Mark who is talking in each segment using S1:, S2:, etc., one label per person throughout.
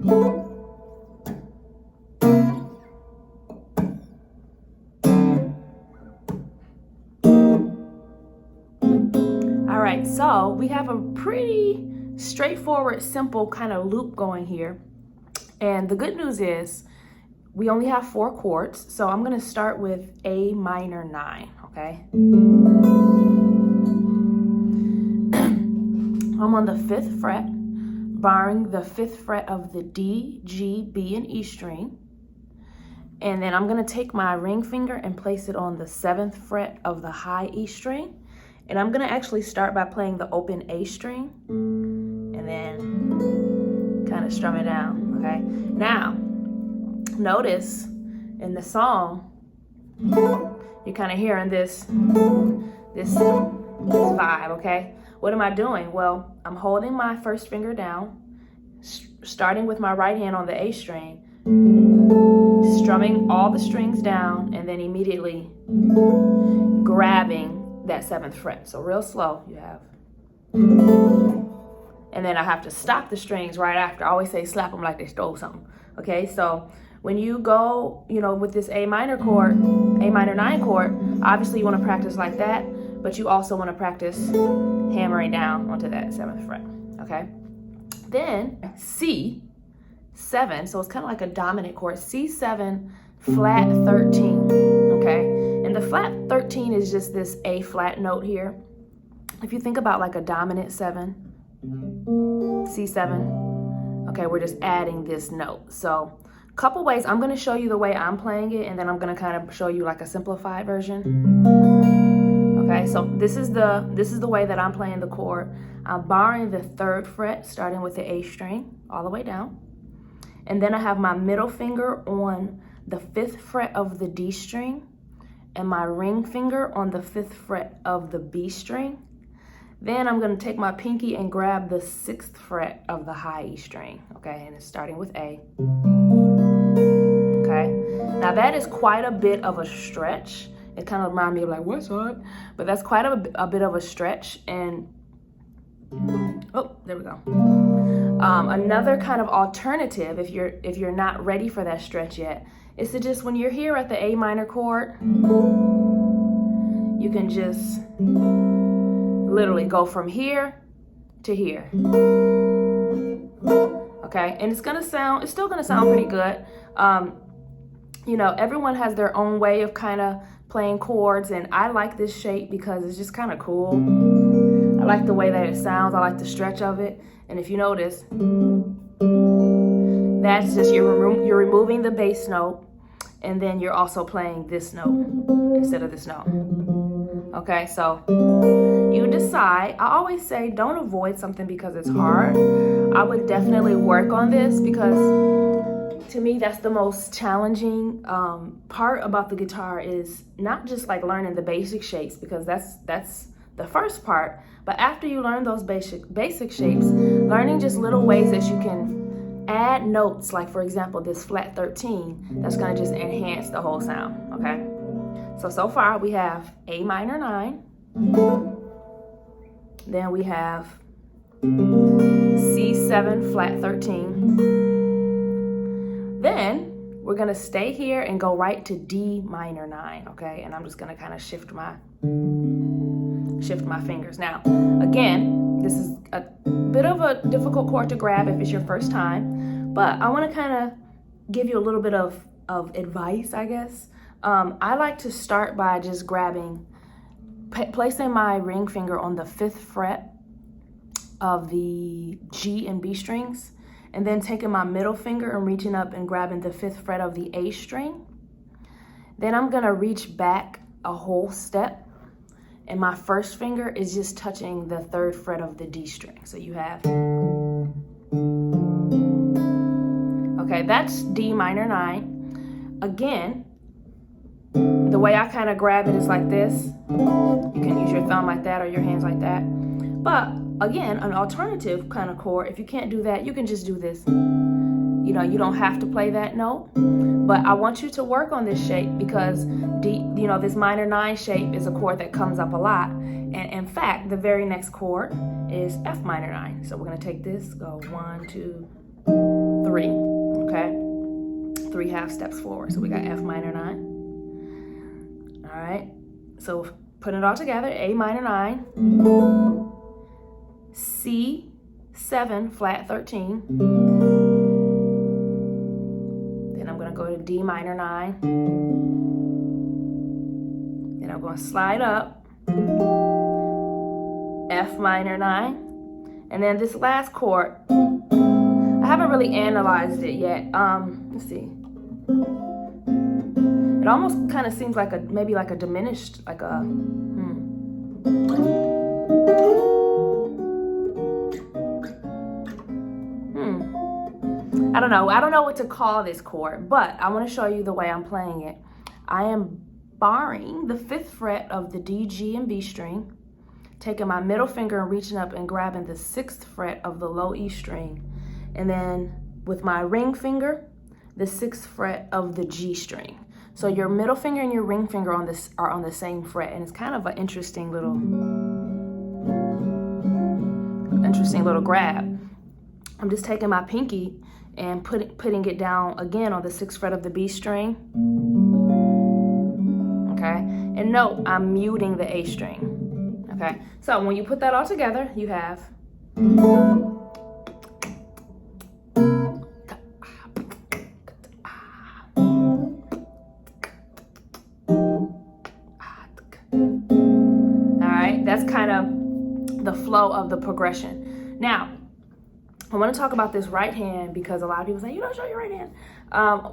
S1: All right, so we have a pretty straightforward, simple kind of loop going here. And the good news is we only have 4 chords. So I'm gonna start with A minor 9, okay? I'm on the 5th fret, barring the 5th fret of the D, G, B, and E string. And then I'm gonna take my ring finger and place it on the 7th fret of the high E string. And I'm gonna actually start by playing the open A string and then kind of strum it down, okay? Now, notice in the song, you're kind of hearing this vibe, okay? What am I doing? Well, I'm holding my first finger down, starting with my right hand on the A string, strumming all the strings down, and then immediately grabbing that 7th fret. So real slow, you have. And then I have to stop the strings right after. I always say slap them like they stole something. Okay, so when you go, with this A minor chord, A minor 9 chord, obviously you want to practice like that, but you also want to practice hammering down onto that 7th fret, okay? Then C7, so it's kind of like a dominant chord, C7 flat 13, okay? And the flat 13 is just this A flat note here. If you think about like a dominant 7, C7, okay, we're just adding this note. So a couple ways, I'm gonna show you the way I'm playing it, and then I'm gonna kind of show you like a simplified version. Okay, so this is the way that I'm playing the chord. I'm barring the 3rd fret, starting with the A string, all the way down. And then I have my middle finger on the 5th fret of the D string, and my ring finger on the 5th fret of the B string. Then I'm gonna take my pinky and grab the 6th fret of the high E string, okay? And it's starting with A, okay? Now that is quite a bit of a stretch. It kind of reminds me of like, what's up? But that's quite a bit of a stretch. And, oh, there we go. Another kind of alternative, if you're not ready for that stretch yet, is to just, when you're here at the A minor chord, you can just literally go from here to here. Okay, and it's still gonna sound pretty good. Everyone has their own way of kind of playing chords, and I like this shape because it's just kind of cool. I like the way that it sounds. I like the stretch of it. And if you notice, that's just you're removing the bass note, and then you're also playing this note instead of this note. Okay, so you decide. I always say don't avoid something because it's hard. I would definitely work on this because to me that's the most challenging part about the guitar, is not just like learning the basic shapes, because that's the first part, but after you learn those basic shapes, learning just little ways that you can add notes, like for example this flat 13, that's going to just enhance the whole sound. Okay, so far we have A minor 9, then we have C7 flat 13, then we're gonna stay here and go right to D minor 9, okay? And I'm just gonna kind of shift my fingers. Now, again, this is a bit of a difficult chord to grab if it's your first time, but I wanna kind of give you a little bit of advice, I guess. I like to start by just placing my ring finger on the 5th fret of the G and B strings, and then taking my middle finger and reaching up and grabbing the 5th fret of the A string. Then I'm gonna reach back a whole step, and my first finger is just touching the 3rd fret of the D string. So you have, okay, that's D minor 9. Again, the way I kind of grab it is like this. You can use your thumb like that or your hands like that. But again, an alternative kind of chord, if you can't do that, you can just do this. You don't have to play that note, but I want you to work on this shape because this minor 9 shape is a chord that comes up a lot. And in fact, the very next chord is F minor 9. So we're gonna take this, go 1, 2, 3, 3, okay? 3 half steps forward. So we got F minor 9. All right, so putting it all together, A minor 9, C7 flat 13. Then I'm gonna go to D minor 9. Then I'm gonna slide up, F minor 9. And then this last chord, I haven't really analyzed it yet. Let's see. It almost kind of seems like maybe like a diminished, like a, I don't know. I don't know what to call this chord, but I want to show you the way I'm playing it. I am barring the 5th fret of the D, G, and B string, taking my middle finger and reaching up and grabbing the 6th fret of the low E string. And then with my ring finger, the 6th fret of the G string. So your middle finger and your ring finger are on the same fret, and it's kind of an interesting little grab. I'm just taking my pinky and putting it down again on the 6th fret of the B string. Okay, and note I'm muting the A string. Okay, so when you put that all together, you have that's kind of the flow of the progression. Now, I want to talk about this right hand because a lot of people say, you don't show your right hand.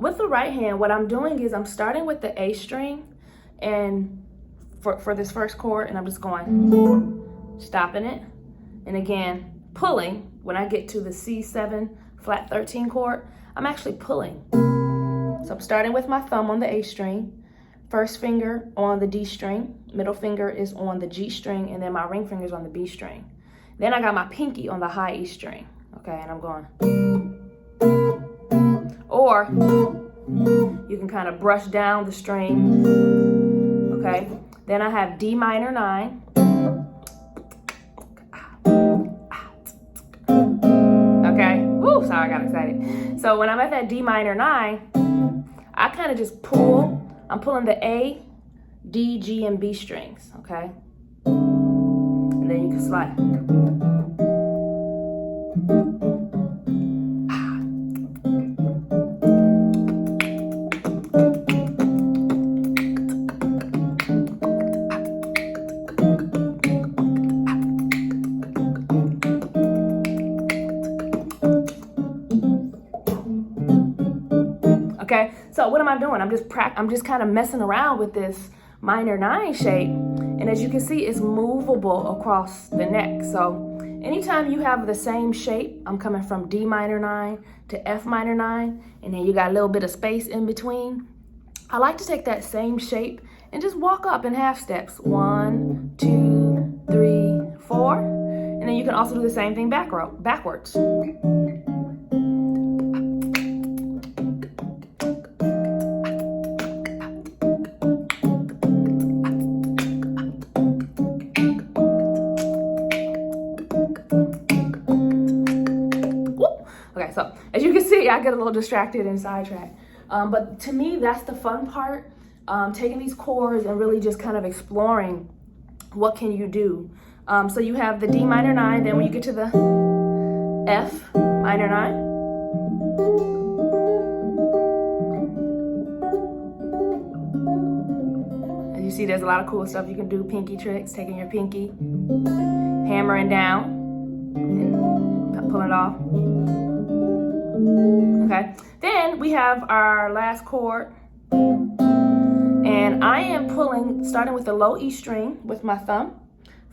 S1: With the right hand, what I'm doing is I'm starting with the A string and for this first chord, and I'm just going, stopping it. And again, pulling. When I get to the C7 flat 13 chord, I'm actually pulling. So I'm starting with my thumb on the A string, first finger on the D string, middle finger is on the G string, and then my ring finger is on the B string. Then I got my pinky on the high E string, okay, and I'm going. Or you can kind of brush down the string, okay. Then I have D minor 9. Okay, woo, sorry, I got excited. So when I'm at that D minor 9, I kind of just pull. I'm pulling the A, D, G, and B strings, okay? And then you can slide. Okay, so what am I doing? I'm just kind of messing around with this minor 9 shape, and as you can see, it's movable across the neck. So anytime you have the same shape, I'm coming from D minor 9 to F minor 9, and then you got a little bit of space in between. I like to take that same shape and just walk up in half steps. 1, 2, 3, 4, and then you can also do the same thing backwards. Okay, so as you can see, I get a little distracted and sidetracked. But to me, that's the fun part, taking these chords and really just kind of exploring what can you do. So you have the D minor 9, then when you get to the F minor 9, as you see, there's a lot of cool stuff you can do, pinky tricks, taking your pinky, hammering down, and pulling it off. Okay, then we have our last chord, and I am pulling, starting with the low E string with my thumb.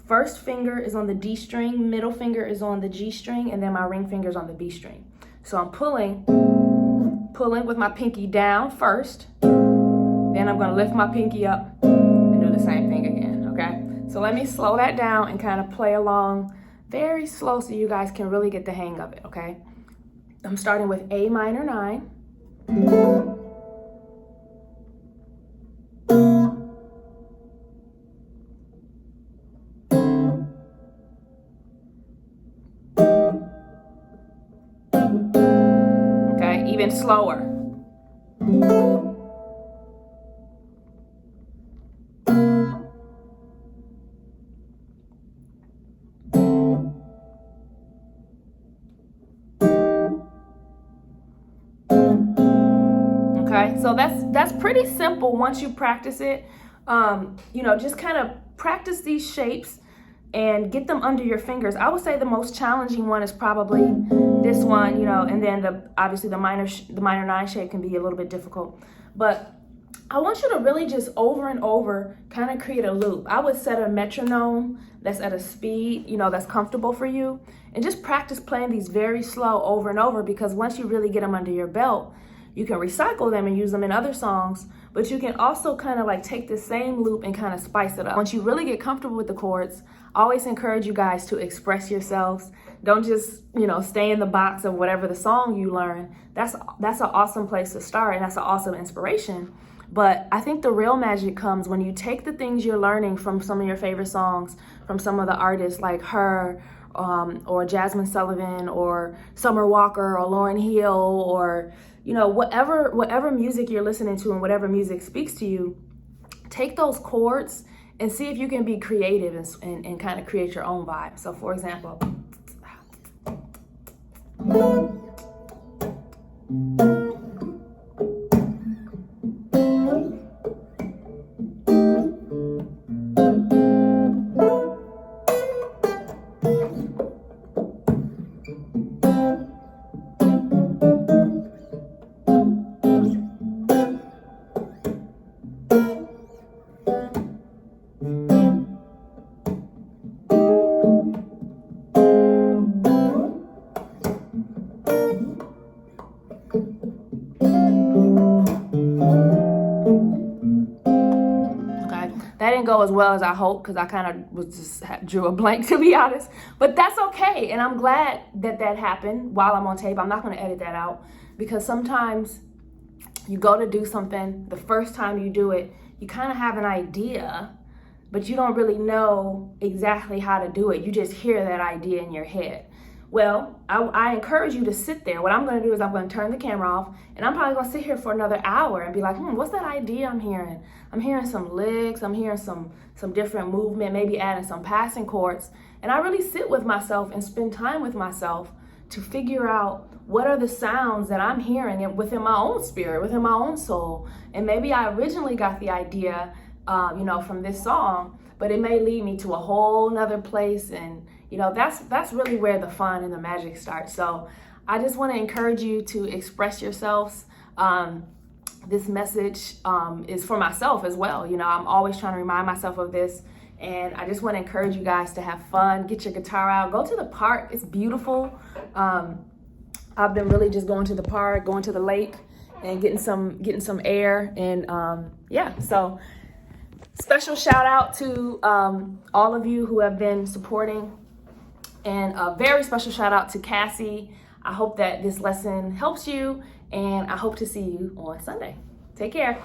S1: First finger is on the D string, middle finger is on the G string, and then my ring finger is on the B string. So I'm pulling with my pinky down first, then I'm going to lift my pinky up and do the same thing again, okay? So let me slow that down and kind of play along very slow so you guys can really get the hang of it, okay? I'm starting with A minor 9. even slower. Okay, so that's pretty simple once you practice it. You know, just kind of practice these shapes and get them under your fingers. I would say the most challenging one is probably this one, you know, and then obviously the minor 9 shape can be a little bit difficult. But I want you to really just over and over kind of create a loop. I would set a metronome that's at a speed, you know, that's comfortable for you, and just practice playing these very slow over and over, because once you really get them under your belt, you can recycle them and use them in other songs, but you can also kind of like take the same loop and kind of spice it up. Once you really get comfortable with the chords, I always encourage you guys to express yourselves. Don't just, you know, stay in the box of whatever the song you learn. That's an awesome place to start, and that's an awesome inspiration. But I think the real magic comes when you take the things you're learning from some of your favorite songs, from some of the artists like H.E.R, or Jasmine Sullivan, or Summer Walker, or Lauryn Hill, or, you know, whatever music you're listening to and whatever music speaks to you. Take those chords and see if you can be creative and kind of create your own vibe. So for example, that didn't go as well as I hoped, because I kind of drew a blank, to be honest. But that's okay, and I'm glad that happened while I'm on tape. I'm not going to edit that out, because sometimes you go to do something, the first time you do it, you kind of have an idea, but you don't really know exactly how to do it. You just hear that idea in your head. Well, I encourage you to sit there. What I'm going to do is I'm going to turn the camera off, and I'm probably going to sit here for another hour and be like, what's that idea I'm hearing? I'm hearing some licks, I'm hearing some different movement, maybe adding some passing chords. And I really sit with myself and spend time with myself to figure out what are the sounds that I'm hearing within my own spirit, within my own soul. And maybe I originally got the idea, you know, from this song, but it may lead me to a whole nother place. And you know, that's really where the fun and the magic starts. So I just want to encourage you to express yourselves. This message is for myself as well. You know, I'm always trying to remind myself of this. And I just want to encourage you guys to have fun, get your guitar out, go to the park. It's beautiful. I've been really just going to the park, going to the lake, and getting some air. And yeah, so special shout out to all of you who have been supporting. And a very special shout out to Cassie. I hope that this lesson helps you, and I hope to see you on Sunday. Take care.